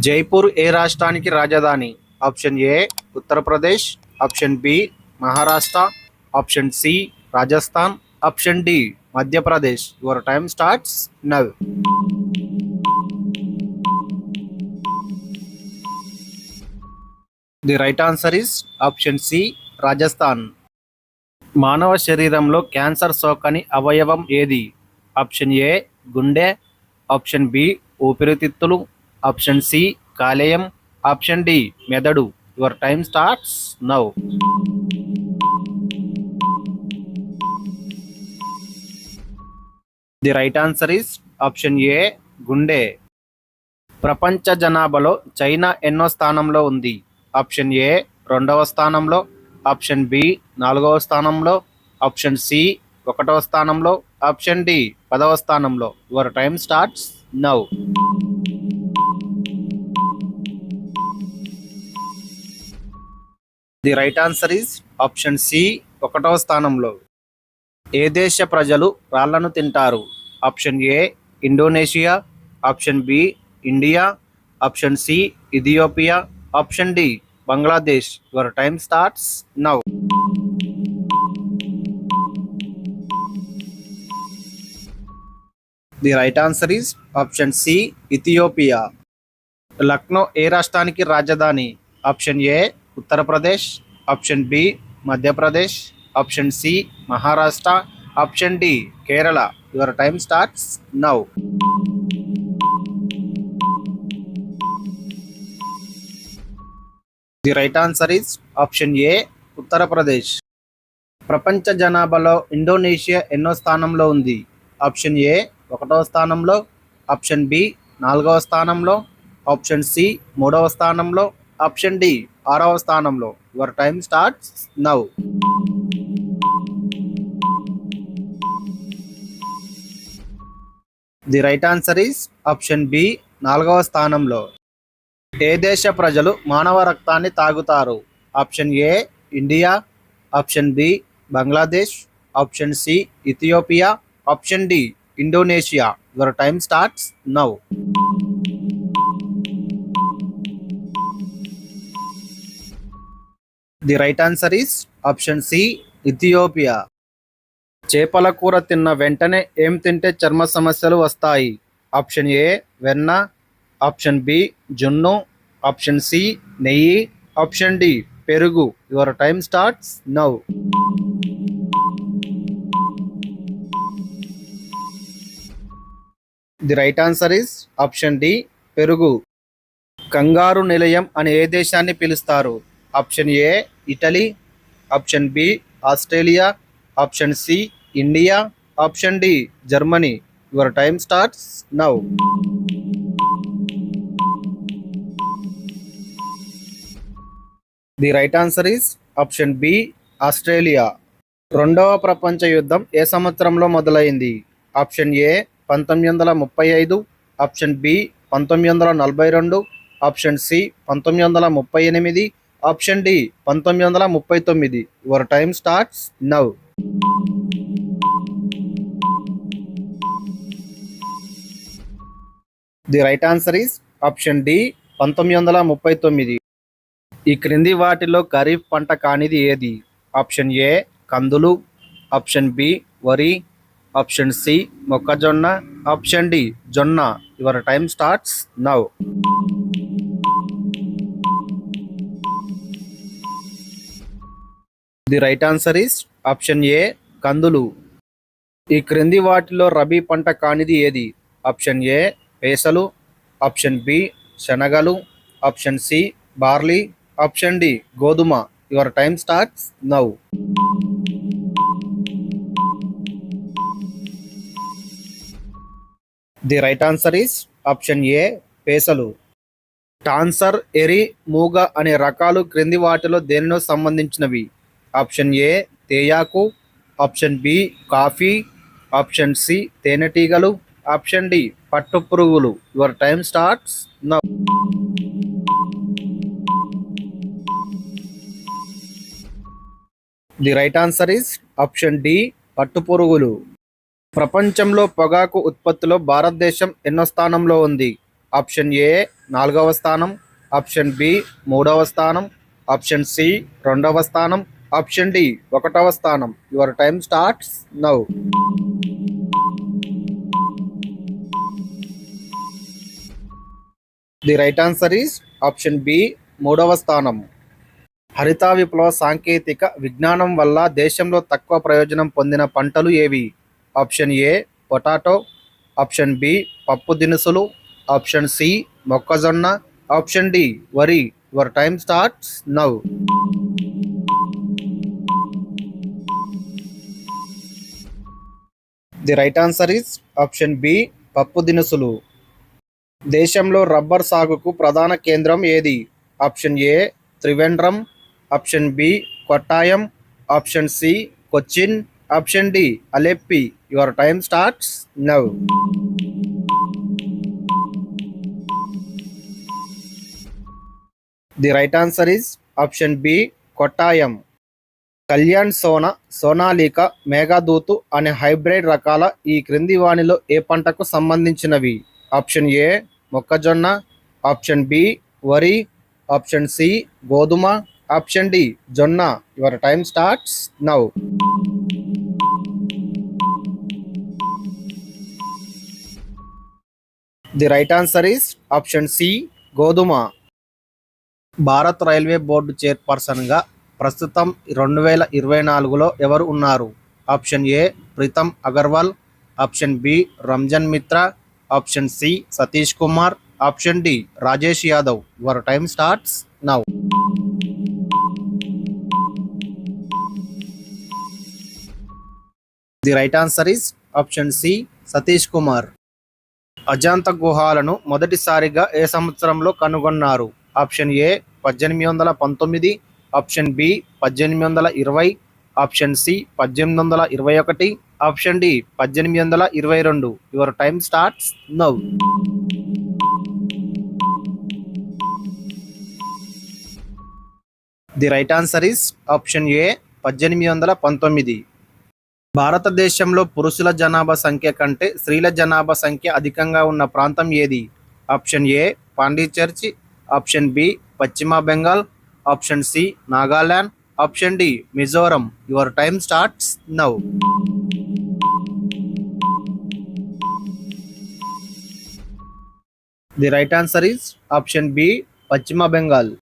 జైపూర్ ఏ రాష్ట్రానికి రాజధాని? Option A Uttar Pradesh, option B Maharashtra, option C Rajasthan, option D Madhya Pradesh. Your time starts now. The right answer is option C Rajasthan. మానవ శరీరంలో క్యాన్సర్ సోకని అవయవం ఏది? ఆప్షన్ ఏ గుండె, ఆప్షన్ బి ఊపిరితిత్తులు, ఆప్షన్ సి కాలేయం, ఆప్షన్ డి మెదడు. Your time starts now. The right answer is option A గుండె. ప్రపంచ జనాభాలో చైనా ఎన్నో స్థానంలో ఉంది? ఆప్షన్ ఏ 2వ స్థానంలో, ఆప్షన్ బి 4వ స్థానంలో, ఆప్షన్ సి 1వ స్థానంలో, ఆప్షన్ డి 10వ స్థానంలో. Your time starts now. The right answer is option C 1వ స్థానంలో. ఏ దేశ ప్రజలు రాళ్లను తింటారు? Option A Indonesia, option B India, option C Ethiopia, option D Bangladesh. Your time starts now. The right answer is option C Ethiopia. Lucknow ఏ రాష్ట్రానికి రాజధాని? Option A Uttar Pradesh, option B Madhya Pradesh, option C Maharashtra, option D Kerala. Your time starts now. The right answer is option A Uttar Pradesh. ప్రపంచ జనాభాలో Indonesia ఎన్నో స్థానంలో ఉంది? Option A 1వ స్థానంలో, ఆప్షన్ బి 4వ స్థానంలో, ఆప్షన్ సి 3వ స్థానంలో, ఆప్షన్ డి 6వ స్థానంలో. Your time starts now. The right answer is option B 4వ స్థానంలో. ఏ దేశ ప్రజలు మానవ రక్తాన్ని తాగుతారు? Option A India, option B Bangladesh, option C Ethiopia, option D Indonesia. Your time starts now. The right answer is option C Ethiopia. చేపల కూర తిన్న వెంటనే ఏం తింటే చర్మ సమస్యలు వస్తాయి? ఆప్షన్ ఏ వెన్న, ఆప్షన్ బి జున్ను, ఆప్షన్ సి నెయ్యి, ఆప్షన్ డి పెరుగు. Your time starts now. The right answer is option D పెరుగు. కంగారు నిలయం అని ఏ దేశాన్ని పిలుస్తారు? Option A Italy, option B Australia, option C India, option D Germany. Your time starts now. The right answer is option B Australia. 2వ ప్రపంచ యుద్ధం ఏ సంవత్సరంలో మొదలైంది? Option A 1935, option B 1942, option C 1938, option D 1939. Your time starts now. The right answer is option D 1939. ఈ క్రింది వాటిలో ఖరీఫ్ పంట కానిది ఏది? ఆప్షన్ ఏ కందులు, ఆప్షన్ బి వరి, ఆప్షన్ సి మొక్కజొన్న, ఆప్షన్ డి జొన్న. Your time starts now. The right answer is option A కందులు. ఈ క్రింది వాటిలో రబీ పంట కానిది ఏది? ఆప్షన్ ఏ పేసలు, ఆప్షన్ బి శనగలు, option C barley, option D గోధుమ. Your time starts now. The right answer is option A పేసలు. టాన్సర్, ఎరి, మూగ అనే రకాలు క్రింది వాటిలో దేనిలో సంబంధించినవి? ఆప్షన్ ఏ తేయాకు, option B coffee, option C తేనెటీగలు, ఆప్షన్ డి పట్టు పురుగులు. Your time starts now. The right answer is option D పట్టుపురుగులు. ప్రపంచంలో పొగాకు ఉత్పత్తిలో భారతదేశం ఎన్నో స్థానంలో ఉంది? ఆప్షన్ ఏ 4వ స్థానం, ఆప్షన్ బి 3వ స్థానం, ఆప్షన్ సి 2వ స్థానం, ఆప్షన్ డి 1వ స్థానం. Your time starts now. The right answer is option B 3వ స్థానం. హరిత విప్లవ సాంకేతిక విజ్ఞానం వల్ల దేశంలో తక్కువ ప్రయోజనం పొందిన పంటలు ఏవి? Option A potato, option B పప్పు దినుసులు, ఆప్షన్ సి మొక్కజొన్న, ఆప్షన్ డి వరి. Your time starts now. The right answer is option B పప్పు దినుసులు. దేశంలో రబ్బర్ సాగుకు ప్రధాన కేంద్రం ఏది? Option A Trivandrum, option B Kottayam, option C Cochin, option D Alleppey. Your time starts now. The right answer is option B Kottayam. Kalyan Sona, Sonalika, Meghdoot అనే hybrid రకాల ఈ క్రింది వానిలో ఏ పంటకు సంబంధించినవి? ఆప్షన్ ఏ మొక్కజొన్న, ఆప్షన్ బి వరి, ఆప్షన్ సి గోధుమ, ఆప్షన్ డి జొన్న. Your time starts now. The right answer is option C గోధుమ. భారత్ రైల్వే బోర్డు చైర్పర్సన్గా ప్రస్తుతం 2024లో ఎవరు ఉన్నారు? Option A Pritam Agarwal, option B Ranjan Mitra, option C Satish Kumar, option D Rajesh Yadav. Your time starts now. The right answer is option C Satish Kumar. Ajanta గుహాలను మొదటిసారిగా ఏ సంవత్సరంలో కనుగొన్నారు? Option A 1819, option B 1820, option C 1821, option D 1822. Your time starts now. The right answer is option A 1819. భారతదేశంలో పురుషుల జనాభా సంఖ్య కంటే స్త్రీల జనాభా సంఖ్య అధికంగా ఉన్న ప్రాంతం ఏది? Option A Pondicherry, option B Paschim Bengal, option C Nagaland, option D Mizoram. Your time starts now. The right answer is option B Paschim Bengal.